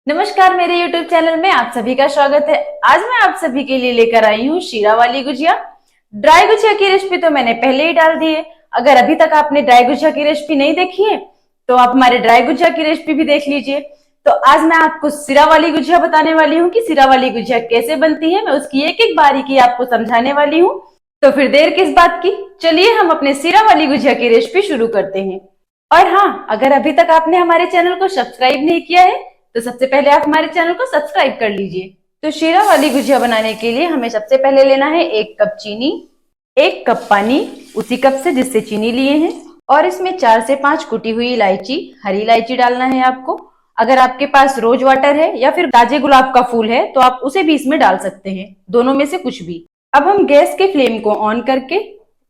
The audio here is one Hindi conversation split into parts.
नमस्कार, मेरे YouTube चैनल में आप सभी का स्वागत है। आज मैं आप सभी के लिए लेकर आई हूँ शीरा वाली गुजिया। ड्राई गुजिया की रेसिपी तो मैंने पहले ही डाल दी है। अगर अभी तक आपने ड्राई गुजिया की रेसिपी नहीं देखी है तो आप हमारे ड्राई गुजिया की रेसिपी भी देख लीजिए। तो आज मैं आपको शीरा वाली गुजिया बताने वाली हूँ कि शीरा वाली गुजिया कैसे बनती है। मैं उसकी एक एक बारीकी आपको समझाने वाली हूँ। तो फिर देर किस बात की, चलिए हम अपने शीरा वाली गुजिया की रेसिपी शुरू करते हैं। और हाँ, अगर अभी तक आपने हमारे चैनल को सब्सक्राइब नहीं किया है तो सबसे पहले आप हमारे चैनल को सब्सक्राइब कर लीजिए। तो शीरा वाली गुजिया बनाने के लिए हमें सबसे पहले लेना है 1 कप चीनी, 1 कप पानी उसी कप से जिससे चीनी लिए हैं, और इसमें 4 से 5 कुटी हुई इलायची, हरी इलायची डालना है आपको। अगर आपके पास रोज वाटर है या फिर ताजे गुलाब का फूल है तो आप उसे भी इसमें डाल सकते हैं, दोनों में से कुछ भी। अब हम गैस के फ्लेम को ऑन करके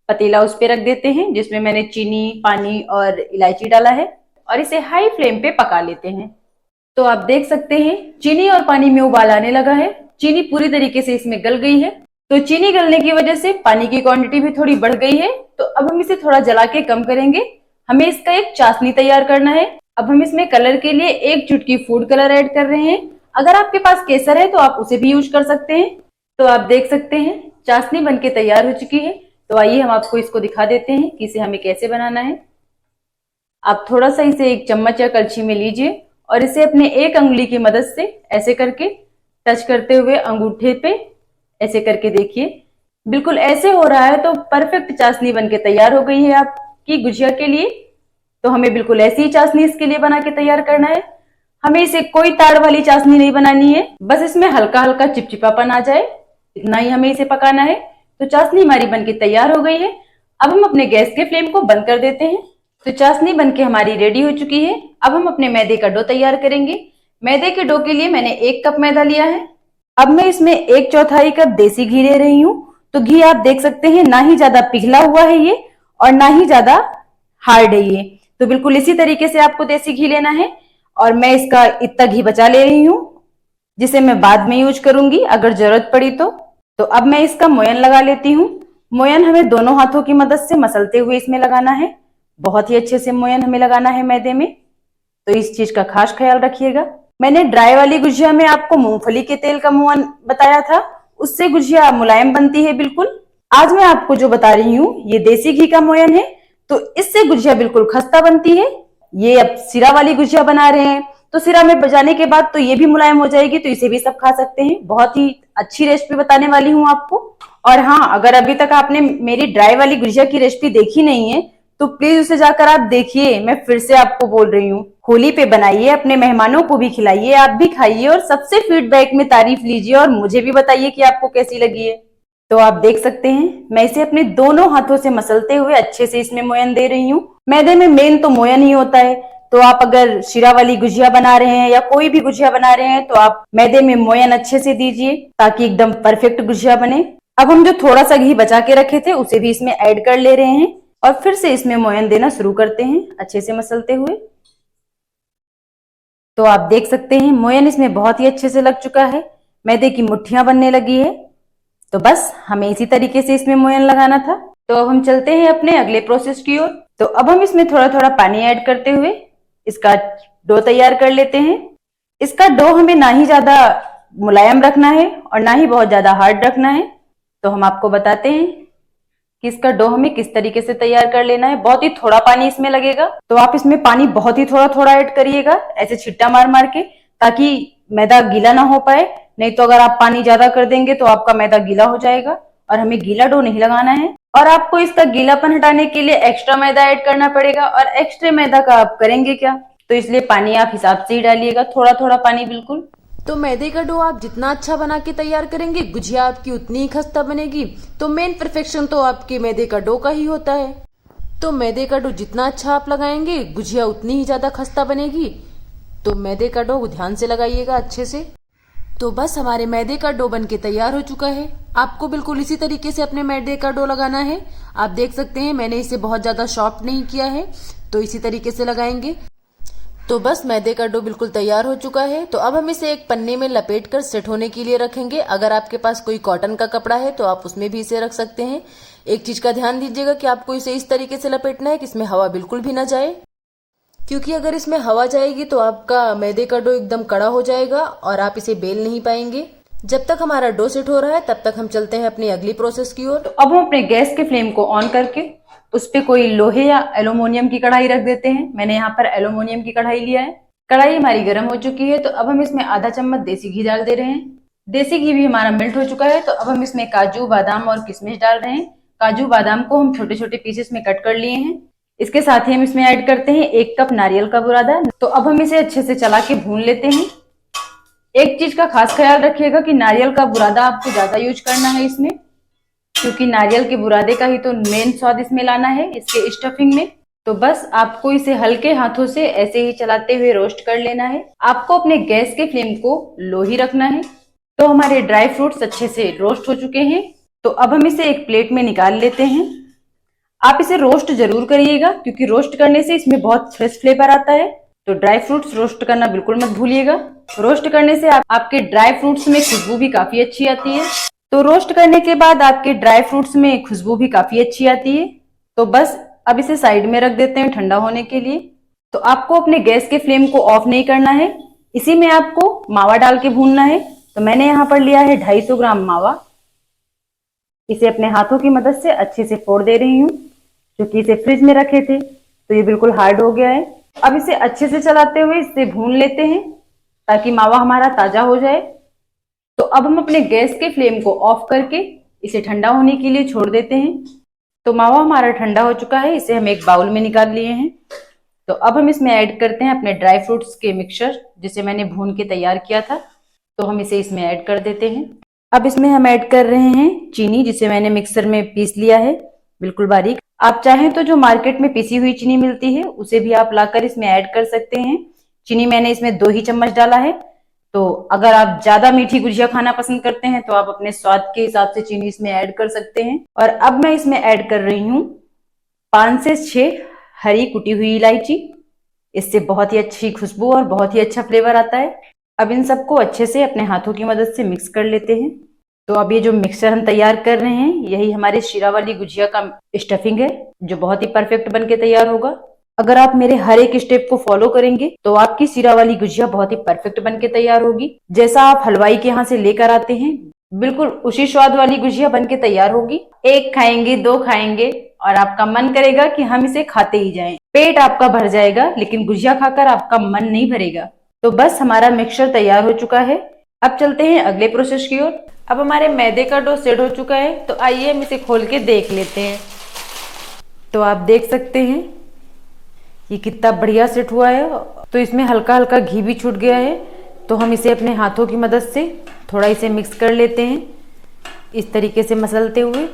पतीला उस पे रख देते हैं जिसमें मैंने चीनी, पानी और इलायची डाला है, और इसे हाई फ्लेम पे पका लेते हैं। तो आप देख सकते हैं चीनी और पानी में उबाल आने लगा है। चीनी पूरी तरीके से इसमें गल गई है। तो चीनी गलने की वजह से पानी की क्वांटिटी भी थोड़ी बढ़ गई है। तो अब हम इसे थोड़ा जला के कम करेंगे। हमें इसका एक चाशनी तैयार करना है। अब हम इसमें कलर के लिए 1 चुटकी फूड कलर ऐड कर रहे हैं। अगर आपके पास केसर है तो आप उसे भी यूज कर सकते हैं। तो आप देख सकते हैं चाशनी बनके तैयार हो चुकी है। तो आइए हम आपको इसको दिखा देते हैं कि इसे हमें कैसे बनाना है। आप थोड़ा सा इसे 1 चम्मच या कलछी में लीजिए और इसे अपने 1 अंगुली की मदद से ऐसे करके टच करते हुए अंगूठे पे ऐसे करके देखिए। बिल्कुल ऐसे हो रहा है तो परफेक्ट चाशनी बनके तैयार हो गई है आपकी गुजिया के लिए। तो हमें बिल्कुल ऐसी ही चाशनी इसके लिए बना के तैयार करना है। हमें इसे कोई ताड़ वाली चाशनी नहीं बनानी है, बस इसमें हल्का हल्का चिपचिपापन आ जाए, इतना ही हमें इसे पकाना है। तो चाशनी हमारी बनके तैयार हो गई है। अब हम अपने गैस के फ्लेम को बंद कर देते हैं। तो चाशनी बनके हमारी रेडी हो चुकी है। अब हम अपने मैदे का डो तैयार करेंगे। मैदे के डो के लिए मैंने 1 कप मैदा लिया है। अब मैं इसमें 1/4 कप देसी घी ले रही हूँ। तो घी आप देख सकते हैं ना ही ज्यादा पिघला हुआ है ये और ना ही ज्यादा हार्ड है ये। तो बिल्कुल इसी तरीके से आपको देसी घी लेना है। और मैं इसका इतना घी बचा ले रही हूँ जिसे मैं बाद में यूज करूंगी अगर जरूरत पड़ी तो। अब मैं इसका मोयन लगा लेती हूँ। मोयन हमें दोनों हाथों की मदद से मसलते हुए इसमें लगाना है। बहुत ही अच्छे से मोयन हमें लगाना है मैदे में। तो इस चीज का खास ख्याल रखिएगा। मैंने ड्राई वाली गुजिया में आपको मूंगफली के तेल का मोयन बताया था, उससे गुजिया मुलायम बनती है बिल्कुल। आज मैं आपको जो बता रही हूँ ये देसी घी का मोयन है, तो इससे गुजिया बिल्कुल खस्ता बनती है। ये अब सिरा वाली गुजिया बना रहे हैं तो सिरा में बजाने के बाद तो ये भी मुलायम हो जाएगी, तो इसे भी सब खा सकते हैं। बहुत ही अच्छी रेसिपी बताने वाली हूँ आपको। और हाँ, अगर अभी तक आपने मेरी ड्राई वाली गुजिया की रेसिपी देखी नहीं है तो प्लीज उसे जाकर आप देखिए। मैं फिर से आपको बोल रही हूँ, होली पे बनाइए, अपने मेहमानों को भी खिलाइए, आप भी खाइए और सबसे फीडबैक में तारीफ लीजिए और मुझे भी बताइए कि आपको कैसी लगी है। तो आप देख सकते हैं मैं इसे अपने दोनों हाथों से मसलते हुए अच्छे से इसमें मोयन दे रही हूँ। मैदे में मेन तो मोयन ही होता है। तो आप अगर शीरा वाली गुजिया बना रहे हैं या कोई भी गुजिया बना रहे हैं तो आप मैदे में मोयन अच्छे से दीजिए ताकि एकदम परफेक्ट गुजिया बने। अब हम जो थोड़ा सा घी बचा के रखे थे उसे भी इसमें ऐड कर ले रहे हैं और फिर से इसमें मोयन देना शुरू करते हैं अच्छे से मसलते हुए। तो आप देख सकते हैं मोयन इसमें बहुत ही अच्छे से लग चुका है, मैदे की मुट्ठियां बनने लगी है। तो बस हमें इसी तरीके से इसमें मोयन लगाना था। तो अब हम चलते हैं अपने अगले प्रोसेस की ओर। तो अब हम इसमें थोड़ा थोड़ा पानी ऐड करते हुए इसका डो तैयार कर लेते हैं। इसका डो हमें ना ही ज्यादा मुलायम रखना है और ना ही बहुत ज्यादा हार्ड रखना है। तो हम आपको बताते हैं कि इसका डो हमें किस तरीके से तैयार कर लेना है। बहुत ही थोड़ा पानी इसमें लगेगा, तो आप इसमें पानी बहुत ही थोड़ा थोड़ा ऐड करिएगा, ऐसे छिट्टा मार मार के, ताकि मैदा गीला ना हो पाए। नहीं तो अगर आप पानी ज्यादा कर देंगे तो आपका मैदा गीला हो जाएगा और हमें गीला डो नहीं लगाना है। और आपको इसका गीलापन हटाने के लिए एक्स्ट्रा मैदा ऐड करना पड़ेगा, और एक्स्ट्रा मैदा का आप करेंगे क्या, तो इसलिए पानी आप हिसाब से ही डालिएगा, थोड़ा थोड़ा पानी बिल्कुल। तो मैदे का डो आप जितना अच्छा बना के तैयार करेंगे गुजिया आपकी उतनी ही खस्ता बनेगी। तो मेन परफेक्शन तो आपके मैदे का डो का ही होता है। तो मैदे का डो जितना अच्छा आप लगाएंगे गुजिया उतनी ही ज्यादा खस्ता बनेगी। तो मैदे का डो ध्यान से लगाइएगा अच्छे से। तो बस हमारे मैदे का डो बनके तैयार हो चुका है। आपको बिल्कुल इसी तरीके से अपने मैदे का डो लगाना है। आप देख सकते हैं मैंने इसे बहुत ज्यादा सॉफ्ट नहीं किया है, तो इसी तरीके से लगाएंगे। तो बस मैदे का डो बिल्कुल तैयार हो चुका है। तो अब हम इसे एक पन्ने में लपेट कर सेट होने के लिए रखेंगे। अगर आपके पास कोई कॉटन का कपड़ा है तो आप उसमें भी इसे रख सकते हैं। एक चीज का ध्यान दीजिएगा कि आपको इसे इस तरीके से लपेटना है कि इसमें हवा बिल्कुल भी ना जाए। क्योंकि अगर इसमें हवा जाएगी तो आपका मैदे का डो एकदम कड़ा हो जाएगा और आप इसे बेल नहीं पाएंगे। जब तक हमारा डो सेट हो रहा है तब तक हम चलते हैं अपनी अगली प्रोसेस की ओर। तो अब हम अपने गैस के फ्लेम को ऑन करके उस पे कोई लोहे या एल्यूमिनियम की कढ़ाई रख देते हैं। मैंने यहाँ पर एल्यूमिनियम की कढ़ाई लिया है। कढ़ाई हमारी गर्म हो चुकी है, तो अब हम इसमें आधा चम्मच देसी घी डाल दे रहे हैं। देसी घी भी हमारा मेल्ट हो चुका है, तो अब हम इसमें काजू, बादाम और किशमिश डाल रहे हैं। काजू बादाम को हम छोटे छोटे पीसेस में कट कर लिए हैं। इसके साथ ही हम इसमें ऐड करते हैं 1 कप नारियल का बुरादा। तो अब हम इसे अच्छे से चला के भून लेते हैं। एक चीज का खास ख्याल रखिएगा कि नारियल का बुरादा आपको ज्यादा यूज करना है इसमें, क्योंकि नारियल के बुरादे का ही तो मेन स्वाद इसमें लाना है इसके स्टफिंग में। तो बस आपको इसे हल्के हाथों से ऐसे ही चलाते हुए रोस्ट कर लेना है। आपको अपने गैस के फ्लेम को लो ही रखना है। तो हमारे ड्राई फ्रूट्स अच्छे से रोस्ट हो चुके हैं, तो अब हम इसे एक प्लेट में निकाल लेते हैं। आप इसे रोस्ट जरूर करिएगा, क्योंकि रोस्ट करने से इसमें बहुत फ्रेश फ्लेवर आता है। तो ड्राई फ्रूट्स रोस्ट करना बिल्कुल मत भूलिएगा। रोस्ट करने से आपके ड्राई फ्रूट्स में खुशबू भी काफी अच्छी आती है। तो रोस्ट करने के बाद आपके ड्राई फ्रूट्स में खुशबू भी काफी अच्छी आती है। तो बस अब इसे साइड में रख देते हैं ठंडा होने के लिए। तो आपको अपने गैस के फ्लेम को ऑफ नहीं करना है, इसी में आपको मावा डाल के भूनना है। तो मैंने यहाँ पर लिया है 250 ग्राम मावा। इसे अपने हाथों की मदद से अच्छे से फोड़ दे रही हूँ, क्योंकि इसे फ्रिज में रखे थे तो ये बिल्कुल हार्ड हो गया है। अब इसे अच्छे से चलाते हुए इसे भून लेते हैं, ताकि मावा हमारा ताजा हो जाए। तो अब हम अपने गैस के फ्लेम को ऑफ करके इसे ठंडा होने के लिए छोड़ देते हैं। तो मावा हमारा ठंडा हो चुका है, इसे हम एक बाउल में निकाल लिए हैं। तो अब हम इसमें ऐड करते हैं अपने ड्राई फ्रूट्स के मिक्सचर, जिसे मैंने भून के तैयार किया था। तो हम इसे इसमें ऐड कर देते हैं। अब इसमें हम ऐड कर रहे हैं चीनी, जिसे मैंने मिक्सर में पीस लिया है बिल्कुल बारीक। आप चाहें तो जो मार्केट में पिसी हुई चीनी मिलती है उसे भी आप लाकर इसमें ऐड कर सकते हैं। चीनी मैंने इसमें 2 ही चम्मच डाला है। तो अगर आप ज्यादा मीठी गुजिया खाना पसंद करते हैं तो आप अपने स्वाद के हिसाब से चीनी इसमें ऐड कर सकते हैं। और अब मैं इसमें ऐड कर रही हूँ 5 से 6 हरी कुटी हुई इलायची। इससे बहुत ही अच्छी खुशबू और बहुत ही अच्छा फ्लेवर आता है। अब इन सबको अच्छे से अपने हाथों की मदद से मिक्स कर लेते हैं। तो अब ये जो मिक्सचर हम तैयार कर रहे हैं, यही हमारे शीरा वाली गुजिया का स्टफिंग है, जो बहुत ही परफेक्ट बन के तैयार होगा। अगर आप मेरे हर एक स्टेप को फॉलो करेंगे तो आपकी शीरा वाली गुजिया बहुत ही परफेक्ट बन के तैयार होगी। जैसा आप हलवाई के यहाँ से लेकर आते हैं, बिल्कुल उसी स्वाद वाली गुजिया बन के तैयार होगी। 1 खाएंगे, 2 खाएंगे और आपका मन करेगा कि हम इसे खाते ही जाएं। पेट आपका भर जाएगा, लेकिन गुजिया खाकर आपका मन नहीं भरेगा। तो बस हमारा मिक्सचर तैयार हो चुका है। अब चलते हैं अगले प्रोसेस की ओर। अब हमारे मैदे का डो सेट हो चुका है, तो आइए हम इसे खोल के देख लेते हैं। तो आप देख सकते हैं ये कितना बढ़िया सेट हुआ है। तो इसमें हल्का हल्का घी भी छूट गया है। तो हम इसे अपने हाथों की मदद से थोड़ा इसे मिक्स कर लेते हैं, इस तरीके से मसलते हुए।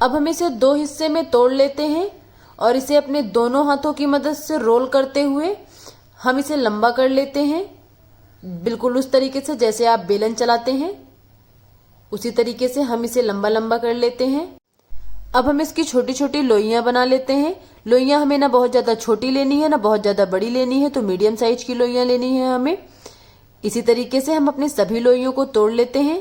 अब हम इसे 2 हिस्से में तोड़ लेते हैं और इसे अपने दोनों हाथों की मदद से रोल करते हुए हम इसे लंबा कर लेते हैं, बिल्कुल उस तरीके से जैसे आप बेलन चलाते हैं उसी तरीके से हम इसे लंबा लंबा कर लेते हैं। अब हम इसकी छोटी छोटी लोइयां बना लेते हैं। लोइयां हमें ना बहुत ज्यादा छोटी लेनी है ना बहुत ज्यादा बड़ी लेनी है, तो मीडियम साइज की लोइयां लेनी है हमें। इसी तरीके से हम अपने सभी लोइयों को तोड़ लेते हैं।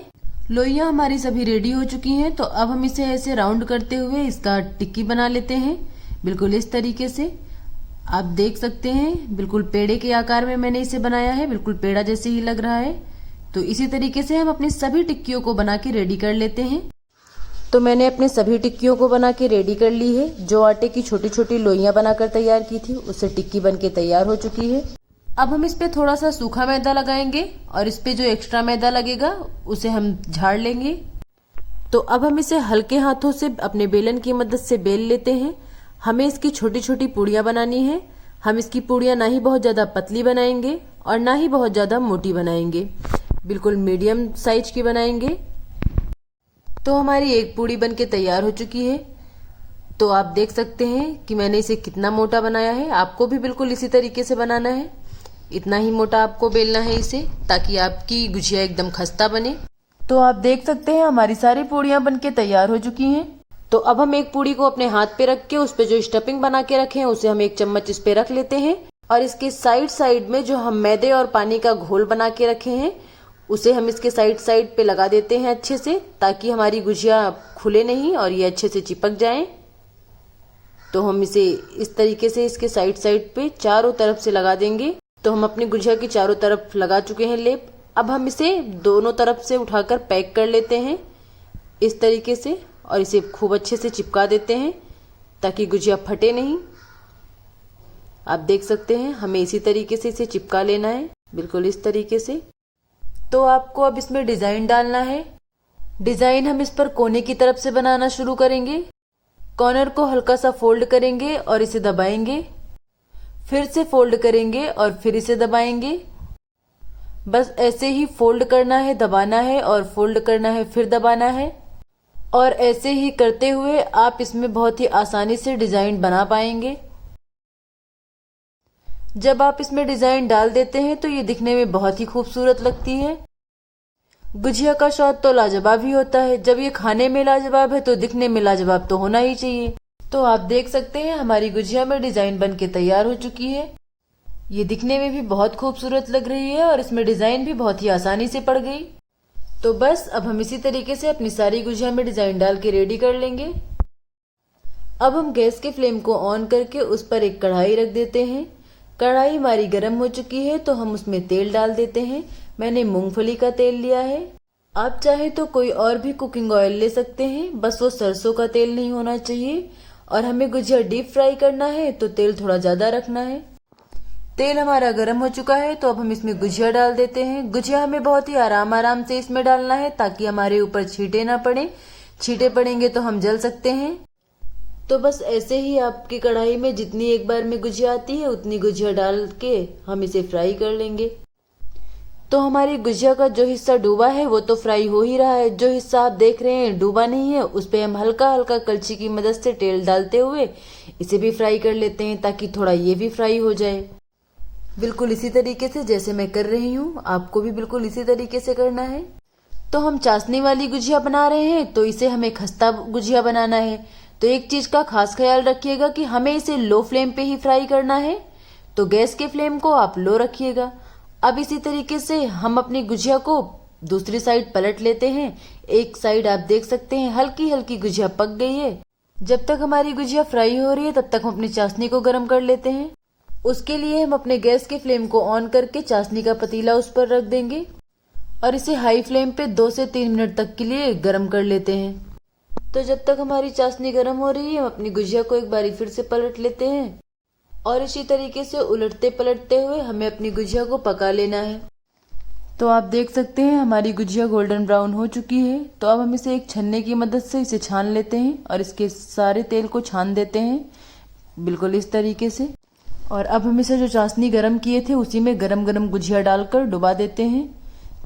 लोइयां हमारी सभी रेडी हो चुकी हैं। तो अब हम इसे ऐसे राउंड करते हुए इसका टिक्की बना लेते हैं, बिल्कुल इस तरीके से। आप देख सकते हैं बिल्कुल पेड़े के आकार में मैंने इसे बनाया है, बिल्कुल पेड़ा जैसे ही लग रहा है। तो इसी तरीके से हम अपनी सभी टिक्कियों को बना के रेडी कर लेते हैं। तो मैंने अपने सभी टिक्कियों को बना के रेडी कर ली है। जो आटे की छोटी छोटी लोइयां बनाकर तैयार की थी उससे टिक्की बन के तैयार हो चुकी है। अब हम इस पे थोड़ा सा सूखा मैदा लगाएंगे और इस पे जो एक्स्ट्रा मैदा लगेगा उसे हम झाड़ लेंगे। तो अब हम इसे हल्के हाथों से अपने बेलन की मदद से बेल लेते हैं। हमें इसकी छोटी छोटी पूड़ियां बनानी है। हम इसकी पूड़ियां ना ही बहुत ज्यादा पतली बनाएंगे और ना ही बहुत ज्यादा मोटी बनाएंगे, बिल्कुल मीडियम साइज की बनाएंगे। तो हमारी एक पूड़ी बन के तैयार हो चुकी है। तो आप देख सकते हैं कि मैंने इसे कितना मोटा बनाया है। आपको भी बिल्कुल इसी तरीके से बनाना है, इतना ही मोटा आपको बेलना है इसे, ताकि आपकी गुजिया एकदम खस्ता बने। तो आप देख सकते हैं हमारी सारी पूड़ियां बन के तैयार हो चुकी हैं। तो अब हम एक पूड़ी को अपने हाथ पे रख के उस पे जो स्टफिंग बना के रखे हैं उसे हम 1 चम्मच इस पे रख लेते हैं और इसके साइड साइड में जो हम मैदे और पानी का घोल बना के रखे हैं उसे हम इसके साइड साइड पे लगा देते हैं अच्छे से, ताकि हमारी गुजिया खुले नहीं और ये अच्छे से चिपक जाए। तो हम इसे इस तरीके से इसके साइड साइड पे चारों तरफ से लगा देंगे। तो हम अपनी गुजिया की चारों तरफ लगा चुके हैं लेप। अब हम इसे दोनों तरफ से उठाकर पैक कर लेते हैं इस तरीके से, और इसे खूब अच्छे से चिपका देते हैं ताकि गुजिया फटे नहीं। आप देख सकते हैं हमें इसी तरीके से इसे चिपका लेना है, बिल्कुल इस तरीके से। तो आपको अब इसमें डिजाइन डालना है। डिजाइन हम इस पर कोने की तरफ से बनाना शुरू करेंगे। कॉर्नर को हल्का सा फोल्ड करेंगे और इसे दबाएंगे, फिर से फोल्ड करेंगे और फिर इसे दबाएंगे। बस ऐसे ही फोल्ड करना है, दबाना है और फोल्ड करना है, फिर दबाना है। और ऐसे ही करते हुए आप इसमें बहुत ही आसानी से डिजाइन बना पाएंगे। जब आप इसमें डिजाइन डाल देते हैं तो ये दिखने में बहुत ही खूबसूरत लगती है। गुजिया का स्वाद तो लाजवाब ही होता है। जब ये खाने में लाजवाब है तो दिखने में लाजवाब तो होना ही चाहिए। तो आप देख सकते हैं हमारी गुजिया में डिजाइन बन के तैयार हो चुकी है। ये दिखने में भी बहुत खूबसूरत लग रही है और इसमें डिजाइन भी बहुत ही आसानी से पड़ गई। तो बस अब हम इसी तरीके से अपनी सारी गुजिया में डिजाइन डाल के रेडी कर लेंगे। अब हम गैस के फ्लेम को ऑन करके उस पर एक कढ़ाई रख देते हैं। कढ़ाई हमारी गर्म हो चुकी है तो हम उसमें तेल डाल देते हैं। मैंने मूंगफली का तेल लिया है। आप चाहे तो कोई और भी कुकिंग ऑयल ले सकते हैं, बस वो सरसों का तेल नहीं होना चाहिए। और हमें गुजिया डीप फ्राई करना है तो तेल थोड़ा ज्यादा रखना है। तेल हमारा गर्म हो चुका है तो अब हम इसमें गुजिया डाल देते हैं। गुजिया हमें बहुत ही आराम आराम से इसमें डालना है ताकि हमारे ऊपर छींटे ना पड़े। छींटे पड़ेंगे तो हम जल सकते हैं। तो बस ऐसे ही आपकी कढ़ाई में जितनी एक बार में गुजिया आती है उतनी गुजिया डाल के हम इसे फ्राई कर लेंगे। तो हमारी गुजिया का जो हिस्सा डूबा है वो तो फ्राई हो ही रहा है। जो हिस्सा आप देख रहे हैं डूबा नहीं है उस पे हम हल्का हल्का कलछी की मदद से तेल डालते हुए इसे भी फ्राई कर लेते हैं ताकि थोड़ा ये भी फ्राई हो जाए। बिल्कुल इसी तरीके से जैसे मैं कर रही हूँ आपको भी बिल्कुल इसी तरीके से करना है। तो हम चाशनी वाली गुजिया बना रहे हैं तो इसे हमें खस्ता गुजिया बनाना है। तो एक चीज का खास ख्याल रखिएगा कि हमें इसे लो फ्लेम पे ही फ्राई करना है। तो गैस के फ्लेम को आप लो रखिएगा। अब इसी तरीके से हम अपनी गुजिया को दूसरी साइड पलट लेते हैं। एक साइड आप देख सकते हैं हल्की हल्की गुजिया पक गई है। जब तक हमारी गुजिया फ्राई हो रही है तब तक हम अपनी चाशनी को गर्म कर लेते हैं। उसके लिए हम अपने गैस के फ्लेम को ऑन करके चाशनी का पतीला उस पर रख देंगे और इसे हाई फ्लेम पे 2 से 3 मिनट तक के लिए गर्म कर लेते हैं। तो जब तक हमारी चाशनी गर्म हो रही है हम अपनी गुजिया को एक बारी फिर से पलट लेते हैं और इसी तरीके से उलटते पलटते हुए हमें अपनी गुजिया को पका लेना है। तो आप देख सकते हैं हमारी गुजिया गोल्डन ब्राउन हो चुकी है। तो अब हम इसे एक छन्ने की मदद से इसे छान लेते हैं और इसके सारे तेल को छान देते हैं बिल्कुल इस तरीके से। और अब हम इसे जो चाशनी गरम किए थे उसी में गरम गरम गुजिया डालकर डुबा देते हैं।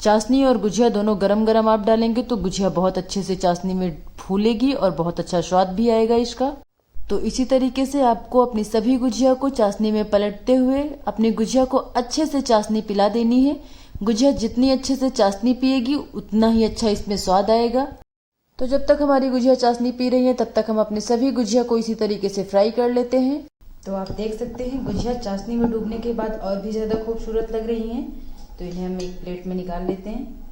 चाशनी और गुजिया दोनों गरम गरम आप डालेंगे तो गुजिया बहुत अच्छे से चाशनी में फूलेगी और बहुत अच्छा स्वाद भी आएगा इसका। तो इसी तरीके से आपको अपनी सभी गुजिया को चाशनी में पलटते हुए अपनी गुजिया को अच्छे से चाशनी पिला देनी है। गुजिया जितनी अच्छे से चाशनी पिएगी उतना ही अच्छा इसमें स्वाद आएगा। तो जब तक हमारी गुजिया चाशनी पी रही है तब तक हम अपनी सभी गुजिया को इसी तरीके से फ्राई कर लेते हैं। तो आप देख सकते हैं गुजिया चाशनी में डूबने के बाद और भी ज्यादा खूबसूरत लग रही हैं। तो इन्हें हम एक प्लेट में निकाल लेते हैं।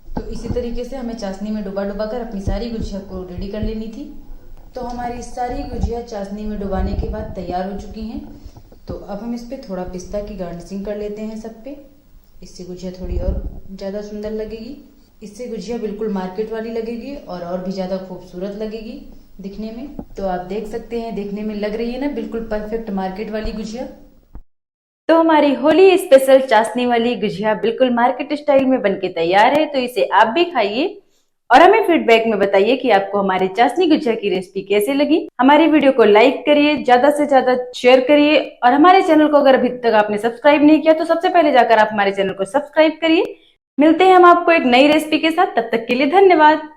तो इसी तरीके से हमें चाशनी में डुबा डुबा कर अपनी सारी गुजिया को रेडी कर लेनी थी। तो हमारी सारी गुजिया चाशनी में डुबाने के बाद तैयार हो चुकी हैं। तो अब हम इस पे थोड़ा पिस्ता की गार्निशिंग कर लेते हैं सब पे। इससे गुजिया थोड़ी और ज़्यादा सुंदर लगेगी। इससे गुजिया बिल्कुल मार्केट वाली लगेगी और भी ज़्यादा खूबसूरत लगेगी दिखने में। तो आप देख सकते हैं देखने में लग रही है ना बिल्कुल परफेक्ट मार्केट वाली गुजिया। तो हमारी होली स्पेशल चाशनी वाली गुजिया बिल्कुल मार्केट स्टाइल में बनके तैयार है। तो इसे आप भी खाइए और हमें फीडबैक में बताइए कि आपको हमारी चाशनी गुजिया की रेसिपी कैसे लगी। हमारी वीडियो को लाइक करिए, ज्यादा से ज्यादा शेयर करिए और हमारे चैनल को अगर अभी तक आपने सब्सक्राइब नहीं किया तो सबसे पहले जाकर आप हमारे चैनल को सब्सक्राइब करिए। मिलते हैं हम आपको एक नई रेसिपी के साथ, तब तक के लिए धन्यवाद।